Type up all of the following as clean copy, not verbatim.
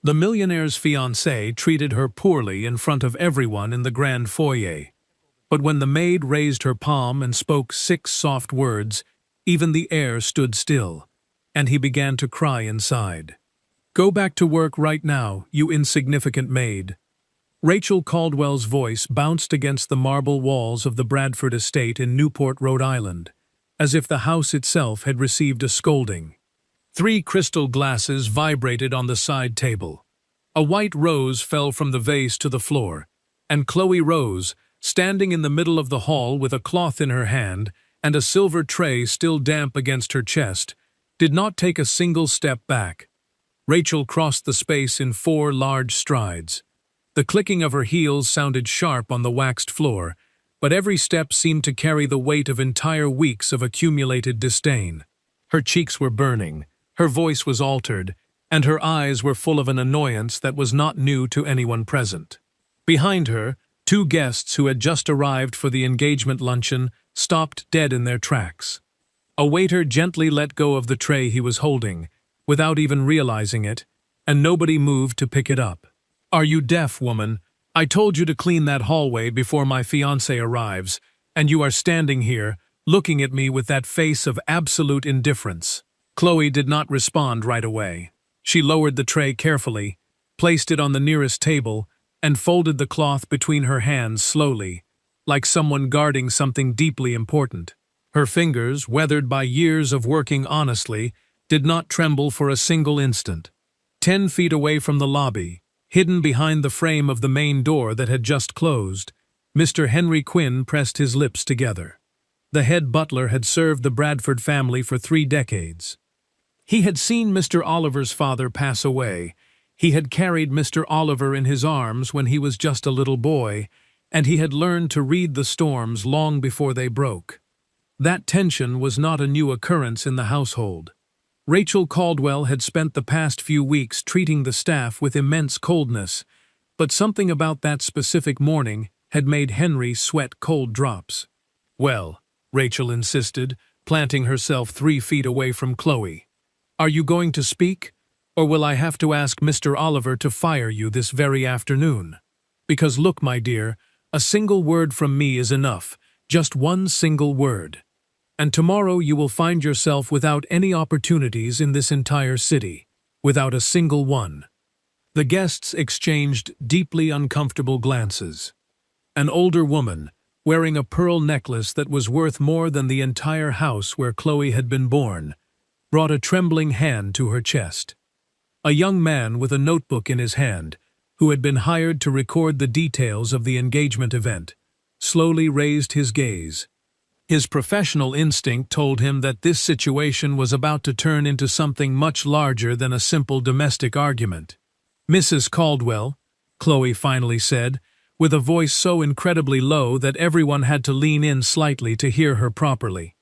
The millionaire's fiancé treated her poorly in front of everyone in the grand foyer. But when the maid raised her palm and spoke 6 soft words, even the air stood still, and he began to cry inside. "Go back to work right now, you insignificant maid." Rachel Caldwell's voice bounced against the marble walls of the Bradford estate in Newport, Rhode Island, as if the house itself had received a scolding. 3 crystal glasses vibrated on the side table. A white rose fell from the vase to the floor, and Chloe rose, standing in the middle of the hall with a cloth in her hand and a silver tray still damp against her chest, did not take a single step back. Rachel crossed the space in 4 large strides. The clicking of her heels sounded sharp on the waxed floor, but every step seemed to carry the weight of entire weeks of accumulated disdain. Her cheeks were burning, her voice was altered, and her eyes were full of an annoyance that was not new to anyone present. Behind her, 2 guests who had just arrived for the engagement luncheon stopped dead in their tracks. A waiter gently let go of the tray he was holding, without even realizing it, and nobody moved to pick it up. "Are you deaf, woman? I told you to clean that hallway before my fiancé arrives, and you are standing here, looking at me with that face of absolute indifference." Chloe did not respond right away. She lowered the tray carefully, placed it on the nearest table, and folded the cloth between her hands slowly, like someone guarding something deeply important. Her fingers, weathered by years of working honestly, did not tremble for a single instant. 10 feet away from the lobby, hidden behind the frame of the main door that had just closed, Mr. Henry Quinn pressed his lips together. The head butler had served the Bradford family for 3 decades. He had seen Mr. Oliver's father pass away. He had carried Mr. Oliver in his arms when he was just a little boy, and he had learned to read the storms long before they broke. That tension was not a new occurrence in the household. Rachel Caldwell had spent the past few weeks treating the staff with immense coldness, but something about that specific morning had made Henry sweat cold drops. "Well," Rachel insisted, planting herself 3 feet away from Chloe, "are you going to speak, or will I have to ask Mr. Oliver to fire you this very afternoon? Because look, my dear, a single word from me is enough, just 1 single word. And tomorrow you will find yourself without any opportunities in this entire city, without a single one." The guests exchanged deeply uncomfortable glances. An older woman, wearing a pearl necklace that was worth more than the entire house where Chloe had been born, brought a trembling hand to her chest. A young man with a notebook in his hand, who had been hired to record the details of the engagement event, slowly raised his gaze. His professional instinct told him that this situation was about to turn into something much larger than a simple domestic argument. "Mrs. Caldwell," Chloe finally said, with a voice so incredibly low that everyone had to lean in slightly to hear her properly.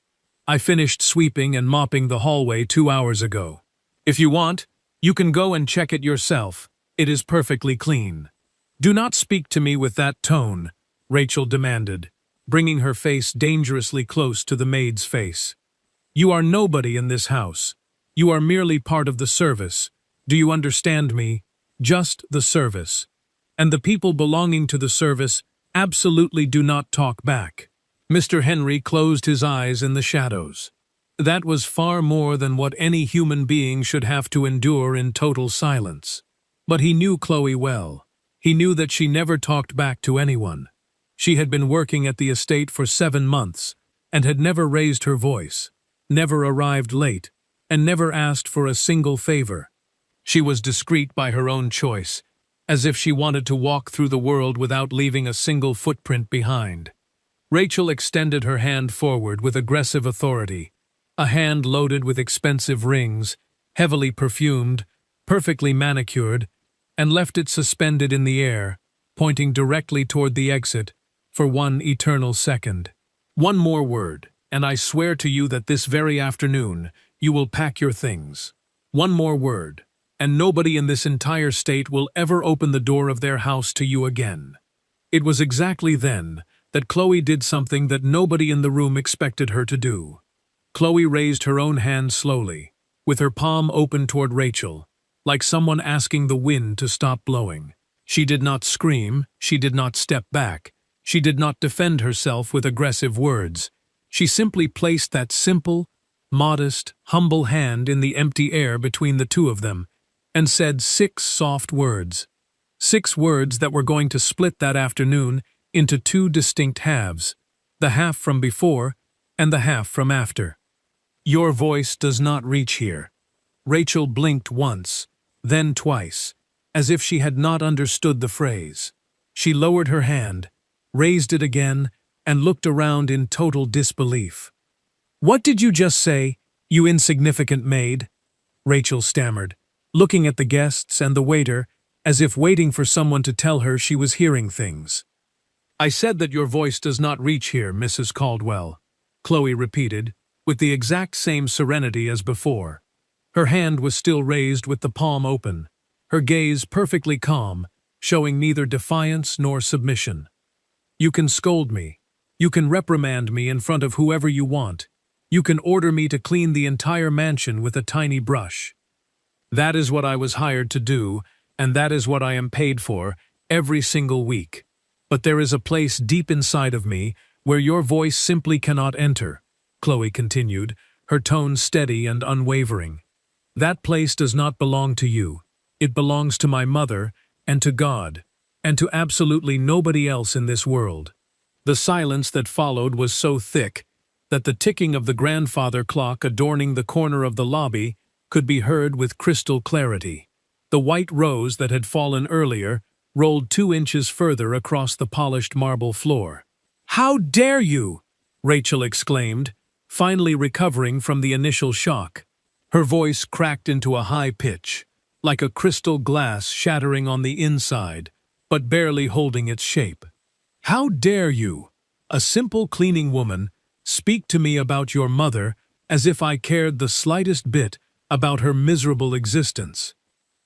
"I finished sweeping and mopping the hallway 2 hours ago. If you want, you can go and check it yourself. It is perfectly clean." "Do not speak to me with that tone," Rachel demanded, bringing her face dangerously close to the maid's face. "You are nobody in this house. You are merely part of the service. Do you understand me? Just the service. And the people belonging to the service absolutely do not talk back." Mr. Henry closed his eyes in the shadows. That was far more than what any human being should have to endure in total silence. But he knew Chloe well. He knew that she never talked back to anyone. She had been working at the estate for 7 months, and had never raised her voice, never arrived late, and never asked for a single favor. She was discreet by her own choice, as if she wanted to walk through the world without leaving a single footprint behind. Rachel extended her hand forward with aggressive authority, a hand loaded with expensive rings, heavily perfumed, perfectly manicured, and left it suspended in the air, pointing directly toward the exit, for 1 eternal second. "One more word, and I swear to you that this very afternoon you will pack your things. One more word, and nobody in this entire state will ever open the door of their house to you again." It was exactly then that Chloe did something that nobody in the room expected her to do. Chloe raised her own hand slowly, with her palm open toward Rachel, like someone asking the wind to stop blowing. She did not scream, she did not step back, she did not defend herself with aggressive words. She simply placed that simple, modest, humble hand in the empty air between the two of them and said 6 soft words. 6 words that were going to split that afternoon into 2 distinct halves, the half from before and the half from after. Your voice does not reach here. Rachel blinked once, then twice, as if she had not understood the phrase. She lowered her hand, raised it again, and looked around in total disbelief. "What did you just say, you insignificant maid?" Rachel stammered, looking at the guests and the waiter as if waiting for someone to tell her she was hearing things. "I said that your voice does not reach here, Mrs. Caldwell," Chloe repeated, with the exact same serenity as before. Her hand was still raised with the palm open, her gaze perfectly calm, showing neither defiance nor submission. "You can scold me. You can reprimand me in front of whoever you want. You can order me to clean the entire mansion with a tiny brush. That is what I was hired to do, and that is what I am paid for every single week. But there is a place deep inside of me where your voice simply cannot enter," Chloe continued, her tone steady and unwavering. "That place does not belong to you. It belongs to my mother and to God, and to absolutely nobody else in this world." The silence that followed was so thick that the ticking of the grandfather clock adorning the corner of the lobby could be heard with crystal clarity. The white rose that had fallen earlier rolled 2 inches further across the polished marble floor. "How dare you!" Rachel exclaimed, finally recovering from the initial shock. Her voice cracked into a high pitch, like a crystal glass shattering on the inside, but barely holding its shape. "How dare you, a simple cleaning woman, speak to me about your mother as if I cared the slightest bit about her miserable existence?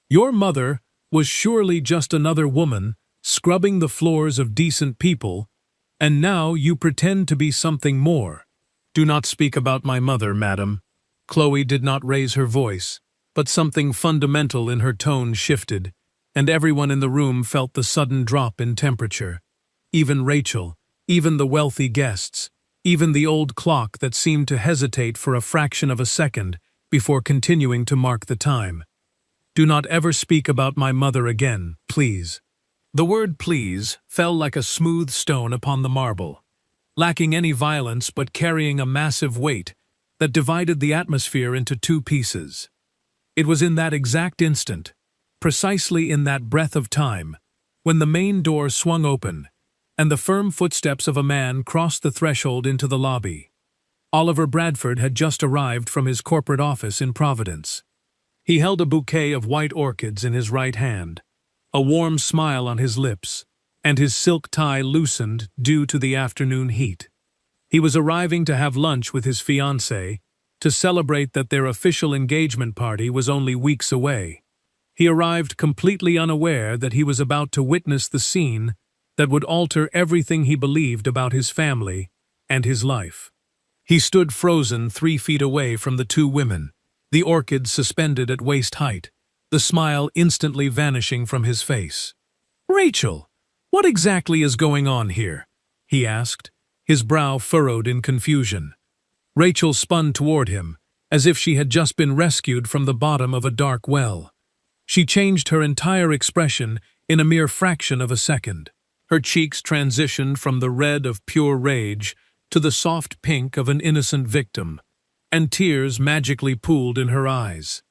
Your mother was surely just another woman scrubbing the floors of decent people, and now you pretend to be something more." "Do not speak about my mother, madam." Chloe did not raise her voice, but something fundamental in her tone shifted, and everyone in the room felt the sudden drop in temperature. Even Rachel, even the wealthy guests, even the old clock that seemed to hesitate for a fraction of a second before continuing to mark the time. "Do not ever speak about my mother again, please." The word "please" fell like a smooth stone upon the marble, lacking any violence but carrying a massive weight that divided the atmosphere into 2 pieces. It was in that exact instant, precisely in that breath of time, when the main door swung open and the firm footsteps of a man crossed the threshold into the lobby. Oliver Bradford had just arrived from his corporate office in Providence. He held a bouquet of white orchids in his right hand, a warm smile on his lips, and his silk tie loosened due to the afternoon heat. He was arriving to have lunch with his fiancée, to celebrate that their official engagement party was only weeks away. He arrived completely unaware that he was about to witness the scene that would alter everything he believed about his family and his life. He stood frozen 3 feet away from the 2 women, the orchids suspended at waist height, the smile instantly vanishing from his face. "Rachel, what exactly is going on here?" he asked, his brow furrowed in confusion. Rachel spun toward him, as if she had just been rescued from the bottom of a dark well. She changed her entire expression in a mere fraction of a second. Her cheeks transitioned from the red of pure rage to the soft pink of an innocent victim, and tears magically pooled in her eyes.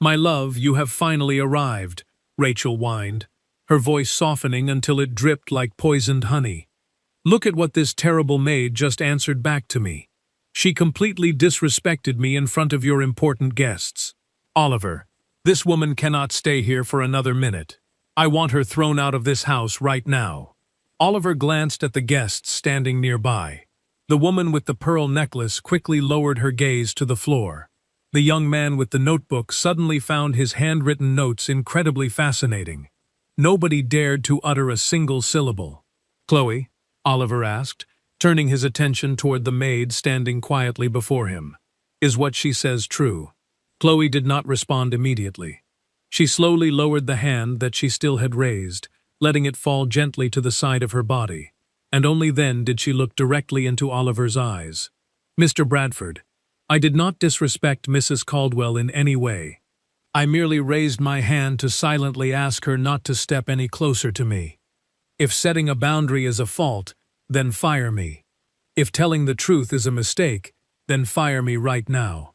"My love, you have finally arrived," Rachel whined, her voice softening until it dripped like poisoned honey. "Look at what this terrible maid just answered back to me. She completely disrespected me in front of your important guests. Oliver, this woman cannot stay here for another minute. I want her thrown out of this house right now." Oliver glanced at the guests standing nearby. The woman with the pearl necklace quickly lowered her gaze to the floor. The young man with the notebook suddenly found his handwritten notes incredibly fascinating. Nobody dared to utter a single syllable. "Chloe," Oliver asked, turning his attention toward the maid standing quietly before him, "is what she says true?" Chloe did not respond immediately. She slowly lowered the hand that she still had raised, letting it fall gently to the side of her body, and only then did she look directly into Oliver's eyes. "Mr. Bradford, I did not disrespect Mrs. Caldwell in any way. I merely raised my hand to silently ask her not to step any closer to me. If setting a boundary is a fault, then fire me. If telling the truth is a mistake, then fire me right now.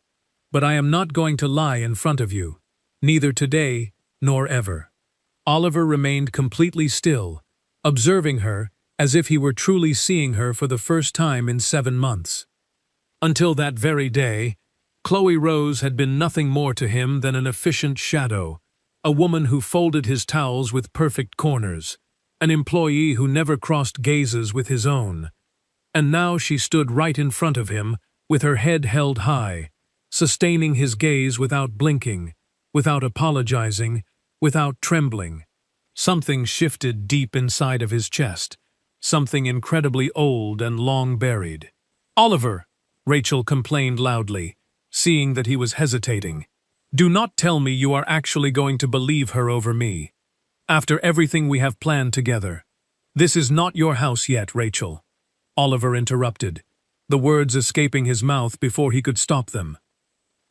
But I am not going to lie in front of you, neither today nor ever." Oliver remained completely still, observing her as if he were truly seeing her for the first time in 7 months. Until that very day, Chloe Rose had been nothing more to him than an efficient shadow, a woman who folded his towels with perfect corners, an employee who never crossed gazes with his own. And now she stood right in front of him, with her head held high, sustaining his gaze without blinking, without apologizing, without trembling. Something shifted deep inside of his chest, something incredibly old and long buried. "Oliver," Rachel complained loudly, seeing that he was hesitating. "Do not tell me you are actually going to believe her over me. After everything we have planned together. This is not your house yet, Rachel." Oliver interrupted, the words escaping his mouth before he could stop them.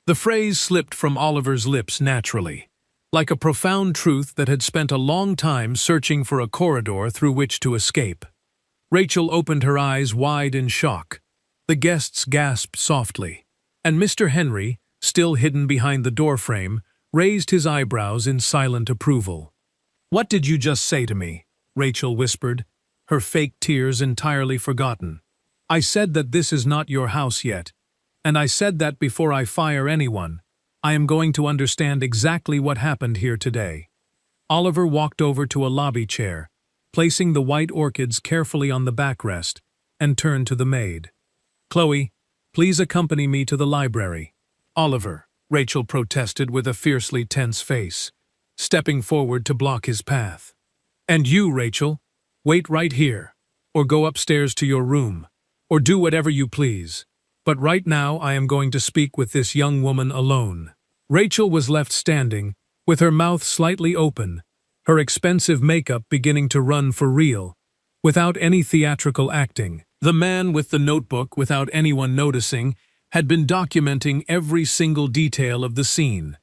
The phrase slipped from Oliver's lips naturally, like a profound truth that had spent a long time searching for a corridor through which to escape. Rachel opened her eyes wide in shock. The guests gasped softly, and Mr. Henry, still hidden behind the doorframe, raised his eyebrows in silent approval. "What did you just say to me?" Rachel whispered, her fake tears entirely forgotten. "I said that this is not your house yet, and I said that before I fire anyone, I am going to understand exactly what happened here today." Oliver walked over to a lobby chair, placing the white orchids carefully on the backrest, and turned to the maid. "Chloe, please accompany me to the library." "Oliver," Rachel protested with a fiercely tense face, stepping forward to block his path. "And you, Rachel, wait right here, or go upstairs to your room, or do whatever you please. But right now I am going to speak with this young woman alone." Rachel was left standing, with her mouth slightly open, her expensive makeup beginning to run for real, without any theatrical acting. The man with the notebook, without anyone noticing, had been documenting every single detail of the scene.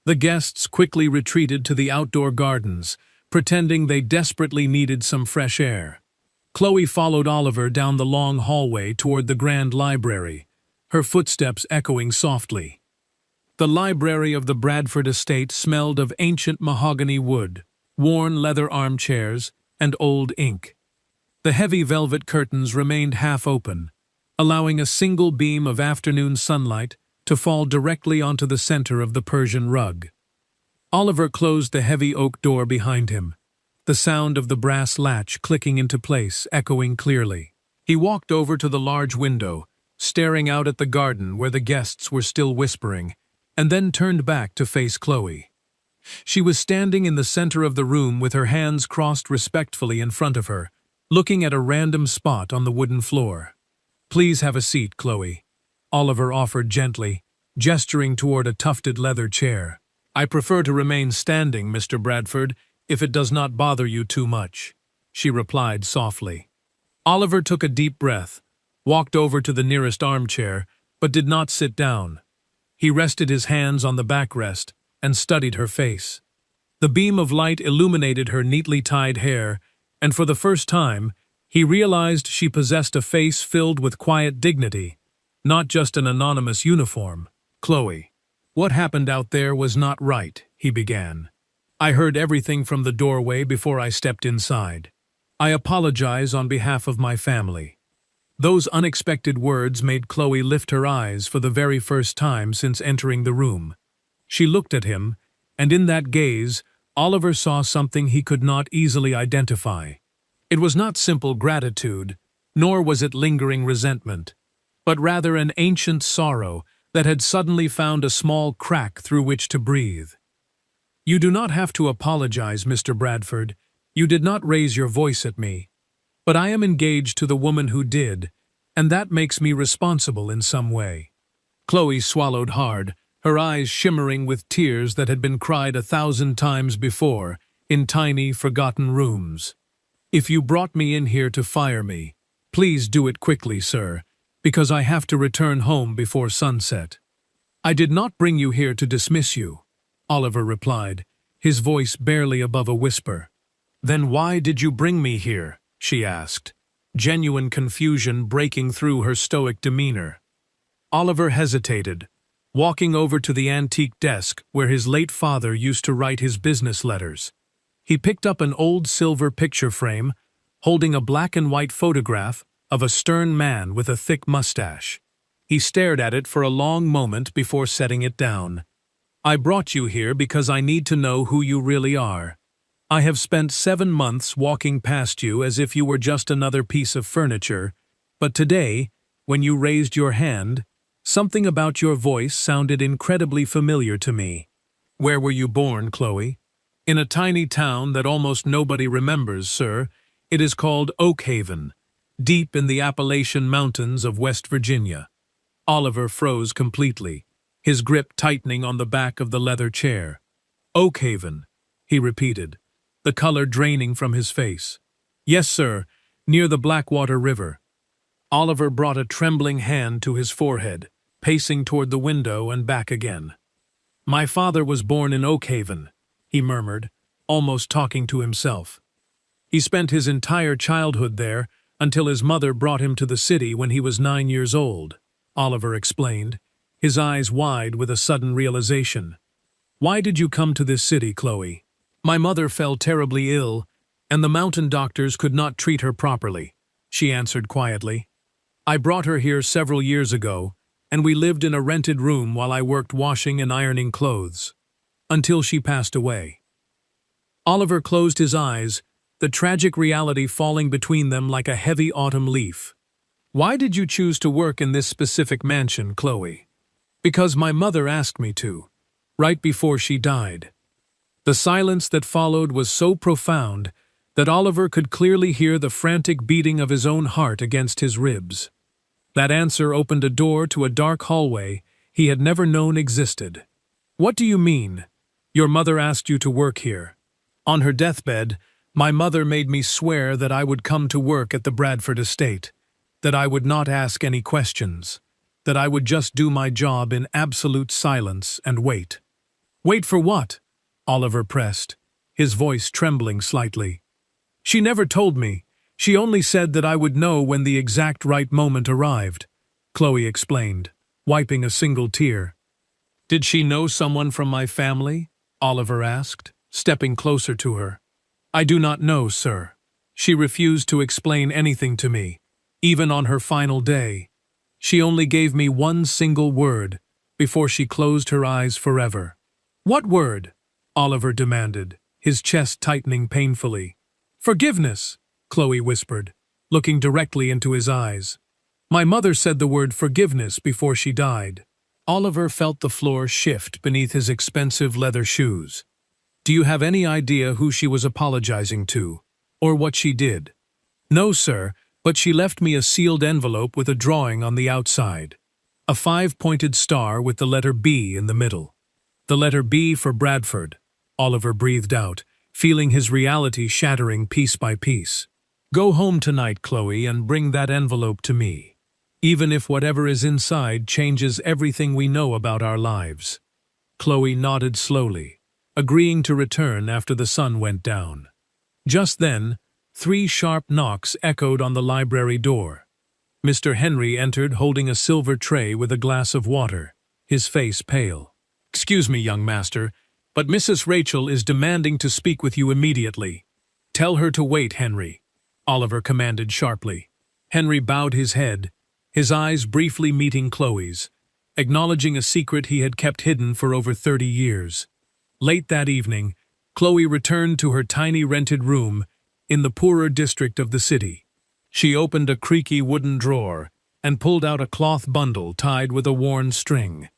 The guests quickly retreated to the outdoor gardens, pretending they desperately needed some fresh air. Chloe followed Oliver down the long hallway toward the grand library, her footsteps echoing softly. The library of the Bradford estate smelled of ancient mahogany wood, worn leather armchairs, and old ink. The heavy velvet curtains remained half open, allowing a single beam of afternoon sunlight to fall directly onto the center of the Persian rug. Oliver closed the heavy oak door behind him, the sound of the brass latch clicking into place echoing clearly. He walked over to the large window, staring out at the garden where the guests were still whispering, and then turned back to face Chloe. She was standing in the center of the room with her hands crossed respectfully in front of her, looking at a random spot on the wooden floor. "Please have a seat, Chloe," Oliver offered gently, gesturing toward a tufted leather chair. "I prefer to remain standing, Mr. Bradford, if it does not bother you too much," she replied softly. Oliver took a deep breath, walked over to the nearest armchair, but did not sit down. He rested his hands on the backrest and studied her face. The beam of light illuminated her neatly tied hair, and for the first time, he realized she possessed a face filled with quiet dignity, not just an anonymous uniform. "Chloe, what happened out there was not right," he began. "I heard everything from the doorway before I stepped inside. I apologize on behalf of my family." Those unexpected words made Chloe lift her eyes for the very first time since entering the room. She looked at him, and in that gaze, Oliver saw something he could not easily identify. It was not simple gratitude, nor was it lingering resentment, but rather an ancient sorrow that had suddenly found a small crack through which to breathe. "You do not have to apologize, Mr. Bradford. You did not raise your voice at me. But I am engaged to the woman who did, and that makes me responsible in some way." Chloe swallowed hard, her eyes shimmering with tears that had been cried 1,000 times before, in tiny, forgotten rooms. "If you brought me in here to fire me, please do it quickly, sir, because I have to return home before sunset." "I did not bring you here to dismiss you," Oliver replied, his voice barely above a whisper. "Then why did you bring me here?" she asked, genuine confusion breaking through her stoic demeanor. Oliver hesitated, walking over to the antique desk where his late father used to write his business letters. He picked up an old silver picture frame, holding a black-and-white photograph of a stern man with a thick mustache. He stared at it for a long moment before setting it down. "I brought you here because I need to know who you really are. I have spent 7 months walking past you as if you were just another piece of furniture, but today, when you raised your hand, something about your voice sounded incredibly familiar to me." "Where were you born, Chloe?" "In a tiny town that almost nobody remembers, sir. It is called Oakhaven, deep in the Appalachian Mountains of West Virginia." Oliver froze completely, his grip tightening on the back of the leather chair. "Oakhaven," he repeated, the color draining from his face. "Yes, sir, near the Blackwater River." Oliver brought a trembling hand to his forehead, pacing toward the window and back again. "My father was born in Oakhaven," he murmured, almost talking to himself. "He spent his entire childhood there until his mother brought him to the city when he was 9 years old," Oliver explained, his eyes wide with a sudden realization. "Why did you come to this city, Chloe?" "My mother fell terribly ill, and the mountain doctors could not treat her properly," she answered quietly. "I brought her here several years ago, and we lived in a rented room while I worked washing and ironing clothes. Until she passed away." Oliver closed his eyes, the tragic reality falling between them like a heavy autumn leaf. "Why did you choose to work in this specific mansion, Chloe?" "Because my mother asked me to, right before she died." The silence that followed was so profound that Oliver could clearly hear the frantic beating of his own heart against his ribs. That answer opened a door to a dark hallway he had never known existed. "What do you mean? Your mother asked you to work here?" "On her deathbed, my mother made me swear that I would come to work at the Bradford estate, that I would not ask any questions, that I would just do my job in absolute silence and wait." "Wait for what?" Oliver pressed, his voice trembling slightly. "She never told me. She only said that I would know when the exact right moment arrived," Chloe explained, wiping a single tear. "Did she know someone from my family?" Oliver asked, stepping closer to her. "I do not know, sir. She refused to explain anything to me, even on her final day. She only gave me one single word before she closed her eyes forever." "What word?" Oliver demanded, his chest tightening painfully. "Forgiveness," Chloe whispered, looking directly into his eyes. "My mother said the word forgiveness before she died." Oliver felt the floor shift beneath his expensive leather shoes. "Do you have any idea who she was apologizing to, or what she did?" "No, sir, but she left me a sealed envelope with a drawing on the outside. A 5-pointed star with the letter B in the middle. The letter B for Bradford," Oliver breathed out, feeling his reality shattering piece by piece. "Go home tonight, Chloe, and bring that envelope to me, even if whatever is inside changes everything we know about our lives." Chloe nodded slowly, agreeing to return after the sun went down. Just then, 3 sharp knocks echoed on the library door. Mr. Henry entered holding a silver tray with a glass of water, his face pale. "Excuse me, young master, but Mrs. Rachel is demanding to speak with you immediately." "Tell her to wait, Henry," Oliver commanded sharply. Henry bowed his head, his eyes briefly meeting Chloe's, acknowledging a secret he had kept hidden for over 30 years. Late that evening, Chloe returned to her tiny rented room in the poorer district of the city. She opened a creaky wooden drawer and pulled out a cloth bundle tied with a worn string.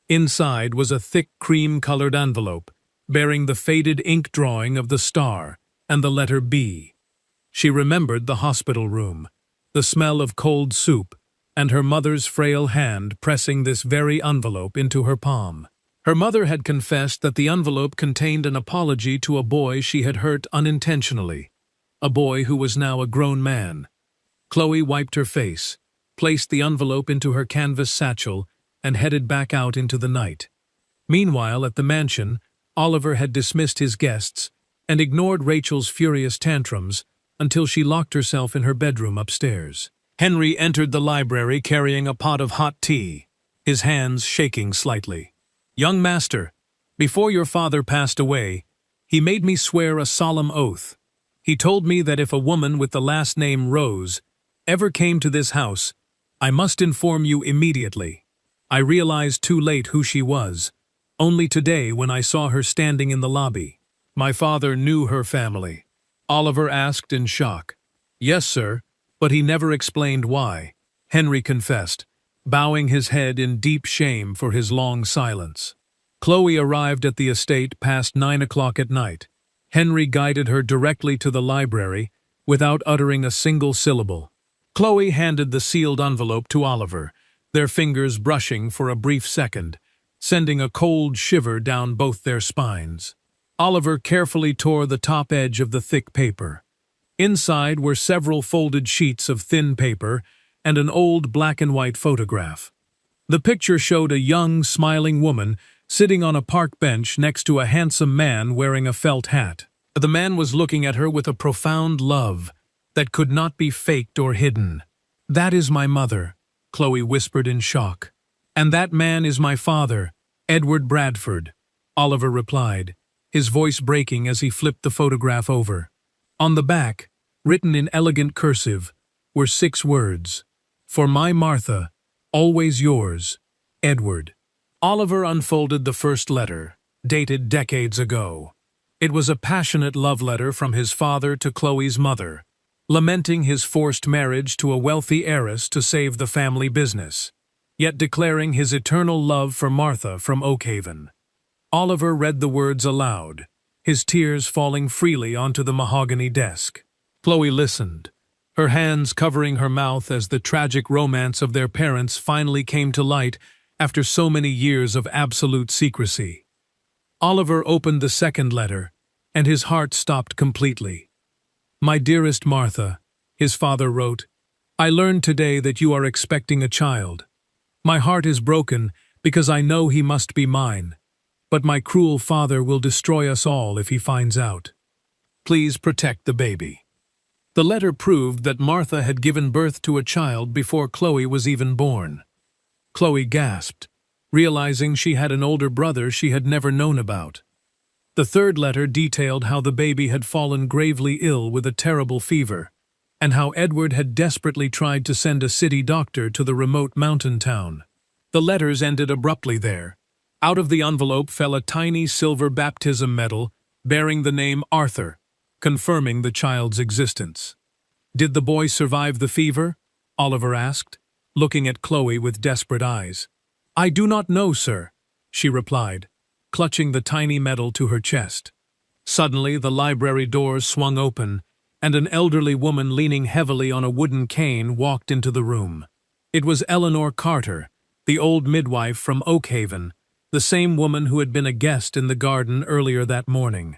Inside was a thick cream-colored envelope bearing the faded ink drawing of the star and the letter B. She remembered the hospital room, the smell of cold soup, and her mother's frail hand pressing this very envelope into her palm. Her mother had confessed that the envelope contained an apology to a boy she had hurt unintentionally, a boy who was now a grown man. Chloe wiped her face, placed the envelope into her canvas satchel, and headed back out into the night. Meanwhile, at the mansion, Oliver had dismissed his guests and ignored Rachel's furious tantrums until she locked herself in her bedroom upstairs. Henry entered the library carrying a pot of hot tea, his hands shaking slightly. "Young master, before your father passed away, he made me swear a solemn oath. He told me that if a woman with the last name Rose ever came to this house, I must inform you immediately. I realized too late who she was, only today when I saw her standing in the lobby." "My father knew her family?" Oliver asked in shock. "Yes, sir, but he never explained why," Henry confessed, bowing his head in deep shame for his long silence. Chloe arrived at the estate past 9 o'clock at night. Henry guided her directly to the library without uttering a single syllable. Chloe handed the sealed envelope to Oliver, their fingers brushing for a brief second, sending a cold shiver down both their spines. Oliver carefully tore the top edge of the thick paper. Inside were several folded sheets of thin paper and an old black-and-white photograph. The picture showed a young, smiling woman sitting on a park bench next to a handsome man wearing a felt hat. The man was looking at her with a profound love that could not be faked or hidden. "That is my mother," Chloe whispered in shock. "And that man is my father, Edward Bradford," Oliver replied, his voice breaking as he flipped the photograph over. On the back, written in elegant cursive, were 6 words: "For my Martha, always yours, Edward." Oliver unfolded the first letter, dated decades ago. It was a passionate love letter from his father to Chloe's mother, lamenting his forced marriage to a wealthy heiress to save the family business, yet declaring his eternal love for Martha from Oakhaven. Oliver read the words aloud, his tears falling freely onto the mahogany desk. Chloe listened, her hands covering her mouth as the tragic romance of their parents finally came to light after so many years of absolute secrecy. Oliver opened the second letter, and his heart stopped completely. "My dearest Martha," his father wrote, "I learned today that you are expecting a child. My heart is broken because I know he must be mine, but my cruel father will destroy us all if he finds out. Please protect the baby." The letter proved that Martha had given birth to a child before Chloe was even born. Chloe gasped, realizing she had an older brother she had never known about. The third letter detailed how the baby had fallen gravely ill with a terrible fever, and how Edward had desperately tried to send a city doctor to the remote mountain town. The letters ended abruptly there. Out of the envelope fell a tiny silver baptism medal bearing the name Arthur, confirming the child's existence. "Did the boy survive the fever?" Oliver asked, looking at Chloe with desperate eyes. "I do not know, sir," she replied, clutching the tiny medal to her chest. Suddenly, the library doors swung open, and an elderly woman leaning heavily on a wooden cane walked into the room. It was Eleanor Carter, the old midwife from Oakhaven, the same woman who had been a guest in the garden earlier that morning.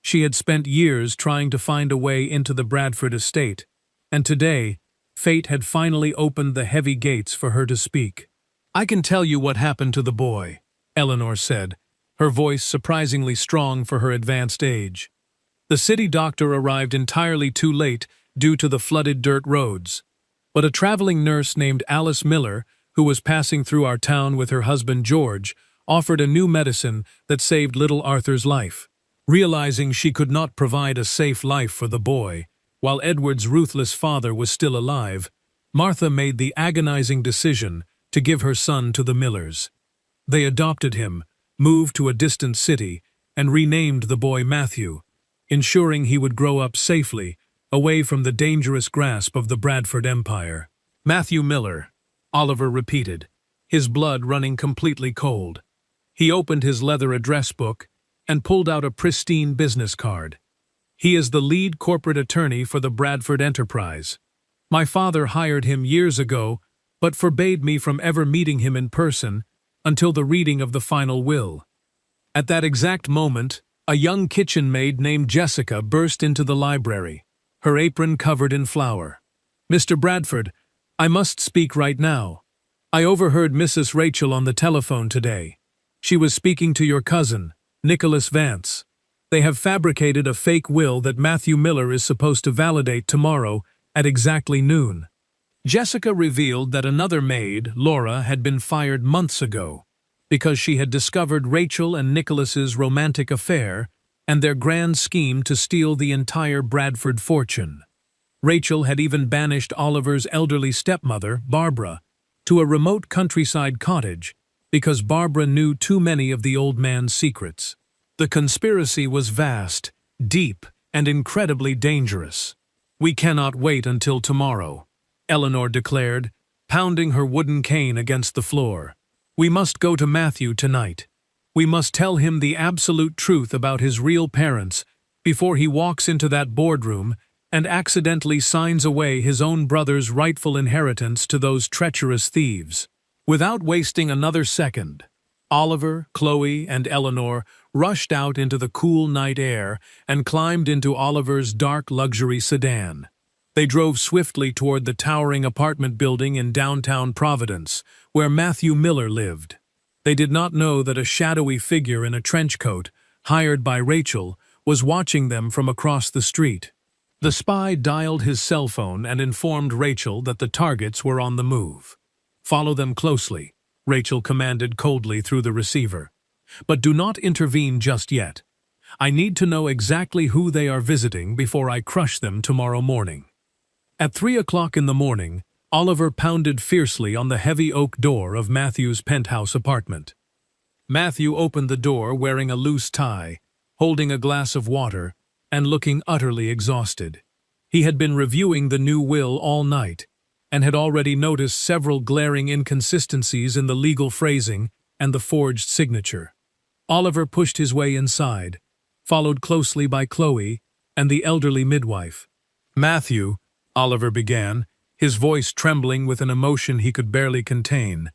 She had spent years trying to find a way into the Bradford estate, and today, fate had finally opened the heavy gates for her to speak. "I can tell you what happened to the boy," Eleanor said, her voice surprisingly strong for her advanced age. "The city doctor arrived entirely too late due to the flooded dirt roads, but a traveling nurse named Alice Miller, who was passing through our town with her husband George, offered a new medicine that saved little Arthur's life. Realizing she could not provide a safe life for the boy, while Edward's ruthless father was still alive, Martha made the agonizing decision to give her son to the Millers. They adopted him, moved to a distant city, and renamed the boy Matthew, ensuring he would grow up safely, away from the dangerous grasp of the Bradford Empire. "Matthew Miller," Oliver repeated, his blood running completely cold. He opened his leather address book and pulled out a pristine business card. "He is the lead corporate attorney for the Bradford enterprise. My father hired him years ago but forbade me from ever meeting him in person until the reading of the final will. At that exact moment, a young kitchen maid named Jessica burst into the library, her apron covered in flour. "Mr. Bradford, I must speak right now. I overheard Mrs. Rachel on the telephone today. She was speaking to your cousin, Nicholas Vance. They have fabricated a fake will that Matthew Miller is supposed to validate tomorrow at exactly noon." Jessica revealed that another maid, Laura, had been fired months ago because she had discovered Rachel and Nicholas's romantic affair and their grand scheme to steal the entire Bradford fortune. Rachel had even banished Oliver's elderly stepmother, Barbara, to a remote countryside cottage because Barbara knew too many of the old man's secrets. The conspiracy was vast, deep, and incredibly dangerous. "We cannot wait until tomorrow," Eleanor declared, pounding her wooden cane against the floor. "We must go to Matthew tonight. We must tell him the absolute truth about his real parents before he walks into that boardroom and accidentally signs away his own brother's rightful inheritance to those treacherous thieves." Without wasting another second, Oliver, Chloe, and Eleanor rushed out into the cool night air and climbed into Oliver's dark luxury sedan. They drove swiftly toward the towering apartment building in downtown Providence, where Matthew Miller lived. They did not know that a shadowy figure in a trench coat, hired by Rachel, was watching them from across the street. The spy dialed his cell phone and informed Rachel that the targets were on the move. "Follow them closely," Rachel commanded coldly through the receiver. "But do not intervene just yet. I need to know exactly who they are visiting before I crush them tomorrow morning." At 3 o'clock in the morning, Oliver pounded fiercely on the heavy oak door of Matthew's penthouse apartment. Matthew opened the door wearing a loose tie, holding a glass of water, and looking utterly exhausted. He had been reviewing the new will all night, and had already noticed several glaring inconsistencies in the legal phrasing and the forged signature. Oliver pushed his way inside, followed closely by Chloe and the elderly midwife. "Matthew," Oliver began, his voice trembling with an emotion he could barely contain,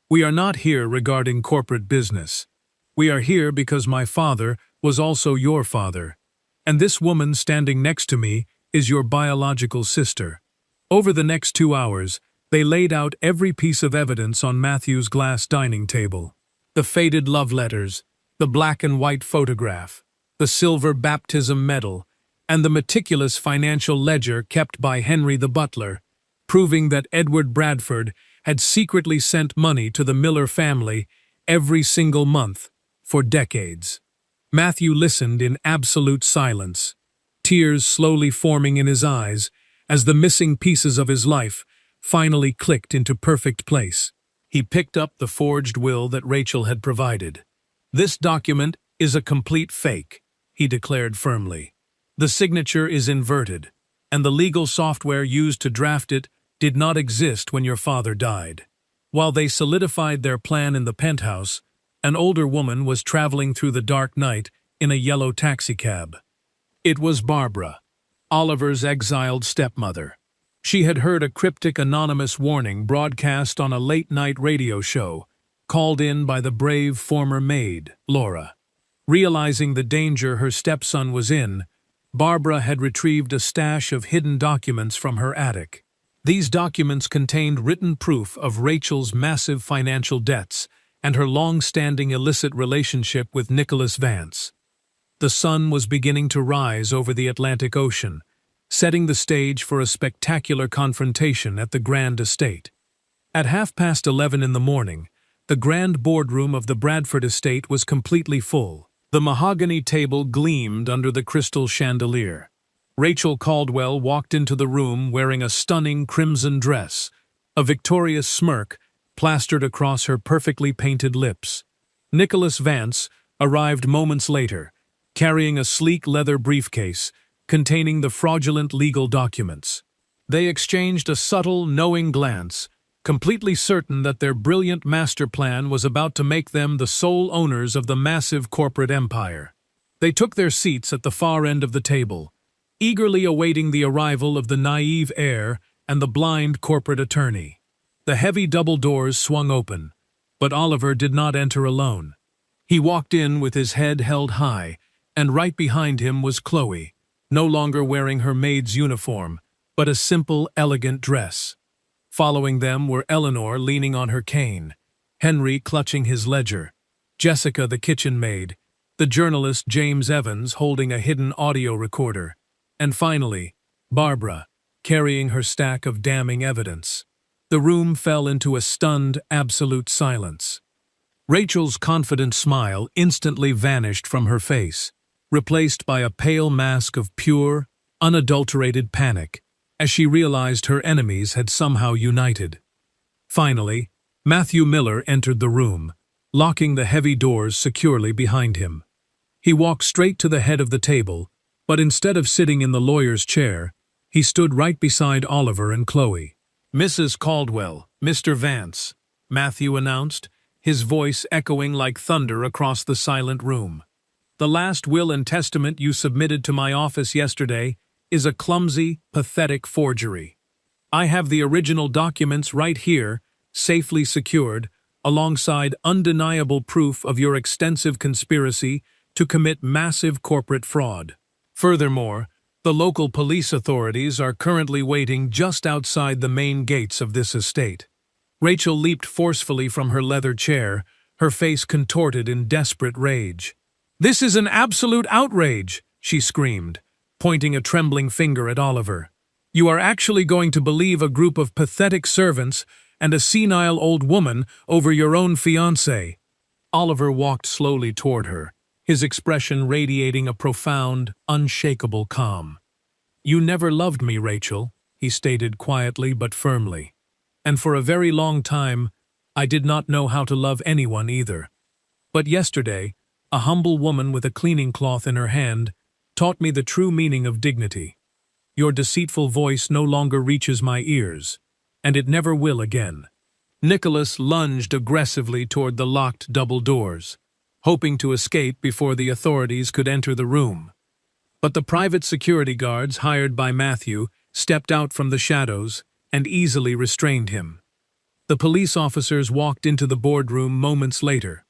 "we are not here regarding corporate business. We are here because my father was also your father, and this woman standing next to me is your biological sister." Over the next 2 hours, they laid out every piece of evidence on Matthew's glass dining table. The faded love letters, the black and white photograph, the silver baptism medal, and the meticulous financial ledger kept by Henry the butler, proving that Edward Bradford had secretly sent money to the Miller family every single month for decades. Matthew listened in absolute silence, tears slowly forming in his eyes as the missing pieces of his life finally clicked into perfect place. He picked up the forged will that Rachel had provided. "This document is a complete fake," he declared firmly. "The signature is inverted, and the legal software used to draft it did not exist when your father died." While they solidified their plan in the penthouse, an older woman was traveling through the dark night in a yellow taxicab. It was Barbara, Oliver's exiled stepmother. She had heard a cryptic anonymous warning broadcast on a late-night radio show, called in by the brave former maid, Laura. Realizing the danger her stepson was in, Barbara had retrieved a stash of hidden documents from her attic. These documents contained written proof of Rachel's massive financial debts and her long-standing illicit relationship with Nicholas Vance. The sun was beginning to rise over the Atlantic Ocean, setting the stage for a spectacular confrontation at the Grand Estate. At 11:30 in the morning, the grand boardroom of the Bradford estate was completely full. The mahogany table gleamed under the crystal chandelier. Rachel Caldwell walked into the room wearing a stunning crimson dress, a victorious smirk plastered across her perfectly painted lips. Nicholas Vance arrived moments later, carrying a sleek leather briefcase containing the fraudulent legal documents. They exchanged a subtle, knowing glance, completely certain that their brilliant master plan was about to make them the sole owners of the massive corporate empire. They took their seats at the far end of the table, eagerly awaiting the arrival of the naive heir and the blind corporate attorney. The heavy double doors swung open, but Oliver did not enter alone. He walked in with his head held high, and right behind him was Chloe, no longer wearing her maid's uniform, but a simple, elegant dress. Following them were Eleanor leaning on her cane, Henry clutching his ledger, Jessica the kitchen maid, the journalist James Evans holding a hidden audio recorder, and finally, Barbara, carrying her stack of damning evidence. The room fell into a stunned, absolute silence. Rachel's confident smile instantly vanished from her face, replaced by a pale mask of pure, unadulterated panic, as she realized her enemies had somehow united. Finally, Matthew Miller entered the room, locking the heavy doors securely behind him. He walked straight to the head of the table, but instead of sitting in the lawyer's chair, he stood right beside Oliver and Chloe. "Mrs. Caldwell, Mr. Vance," Matthew announced, his voice echoing like thunder across the silent room. "The last will and testament you submitted to my office yesterday is a clumsy, pathetic forgery. I have the original documents right here, safely secured, alongside undeniable proof of your extensive conspiracy to commit massive corporate fraud. Furthermore, the local police authorities are currently waiting just outside the main gates of this estate." Rachel leaped forcefully from her leather chair, her face contorted in desperate rage. "This is an absolute outrage!" she screamed, pointing a trembling finger at Oliver. "You are actually going to believe a group of pathetic servants and a senile old woman over your own fiancé." Oliver walked slowly toward her, his expression radiating a profound, unshakable calm. "You never loved me, Rachel," he stated quietly but firmly. "And for a very long time, I did not know how to love anyone either. But yesterday, a humble woman with a cleaning cloth in her hand taught me the true meaning of dignity. Your deceitful voice no longer reaches my ears, and it never will again." Nicholas lunged aggressively toward the locked double doors, hoping to escape before the authorities could enter the room. But the private security guards hired by Matthew stepped out from the shadows and easily restrained him. The police officers walked into the boardroom moments later,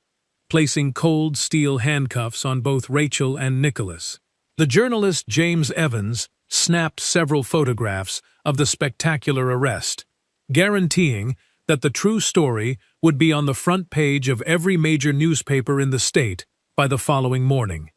placing cold steel handcuffs on both Rachel and Nicholas. The journalist James Evans snapped several photographs of the spectacular arrest, guaranteeing that the true story would be on the front page of every major newspaper in the state by the following morning.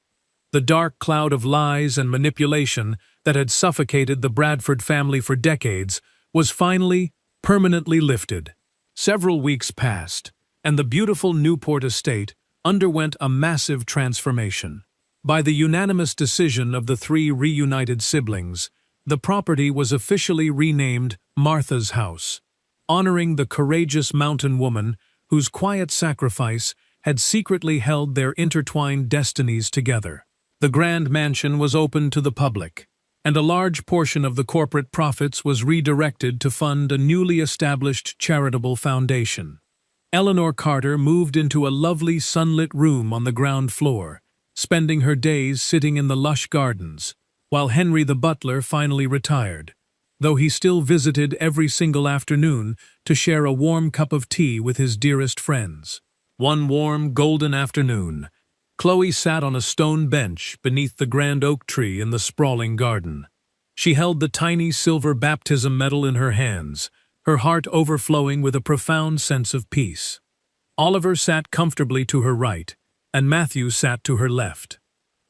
The dark cloud of lies and manipulation that had suffocated the Bradford family for decades was finally, permanently lifted. Several weeks passed, and the beautiful Newport estate underwent a massive transformation. By the unanimous decision of the three reunited siblings, the property was officially renamed Martha's House, honoring the courageous mountain woman whose quiet sacrifice had secretly held their intertwined destinies together. The grand mansion was open to the public, and a large portion of the corporate profits was redirected to fund a newly established charitable foundation. Eleanor Carter moved into a lovely sunlit room on the ground floor, spending her days sitting in the lush gardens, while Henry the butler finally retired, though he still visited every single afternoon to share a warm cup of tea with his dearest friends. One warm, golden afternoon, Chloe sat on a stone bench beneath the grand oak tree in the sprawling garden. She held the tiny silver baptism medal in her hands, her heart overflowing with a profound sense of peace. Oliver sat comfortably to her right, and Matthew sat to her left.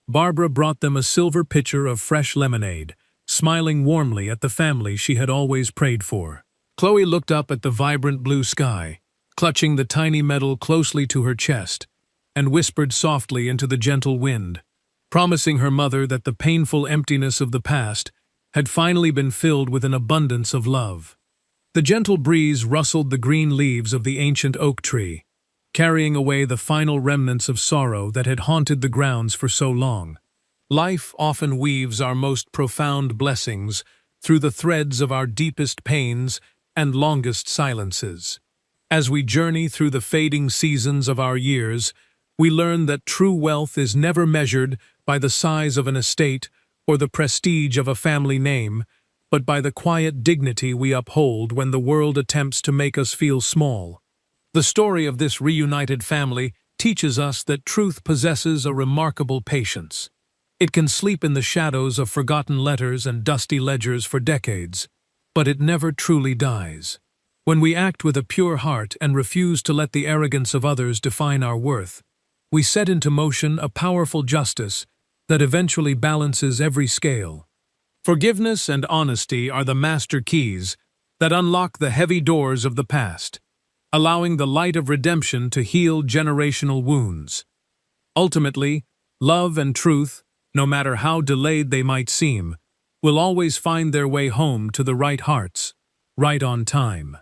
Barbara brought them a silver pitcher of fresh lemonade, smiling warmly at the family she had always prayed for. Chloe looked up at the vibrant blue sky, clutching the tiny medal closely to her chest, and whispered softly into the gentle wind, promising her mother that the painful emptiness of the past had finally been filled with an abundance of love. The gentle breeze rustled the green leaves of the ancient oak tree, carrying away the final remnants of sorrow that had haunted the grounds for so long. Life often weaves our most profound blessings through the threads of our deepest pains and longest silences. As we journey through the fading seasons of our years, we learn that true wealth is never measured by the size of an estate or the prestige of a family name, but by the quiet dignity we uphold when the world attempts to make us feel small. The story of this reunited family teaches us that truth possesses a remarkable patience. It can sleep in the shadows of forgotten letters and dusty ledgers for decades, but it never truly dies. When we act with a pure heart and refuse to let the arrogance of others define our worth, we set into motion a powerful justice that eventually balances every scale. Forgiveness and honesty are the master keys that unlock the heavy doors of the past, allowing the light of redemption to heal generational wounds. Ultimately, love and truth, no matter how delayed they might seem, will always find their way home to the right hearts, right on time.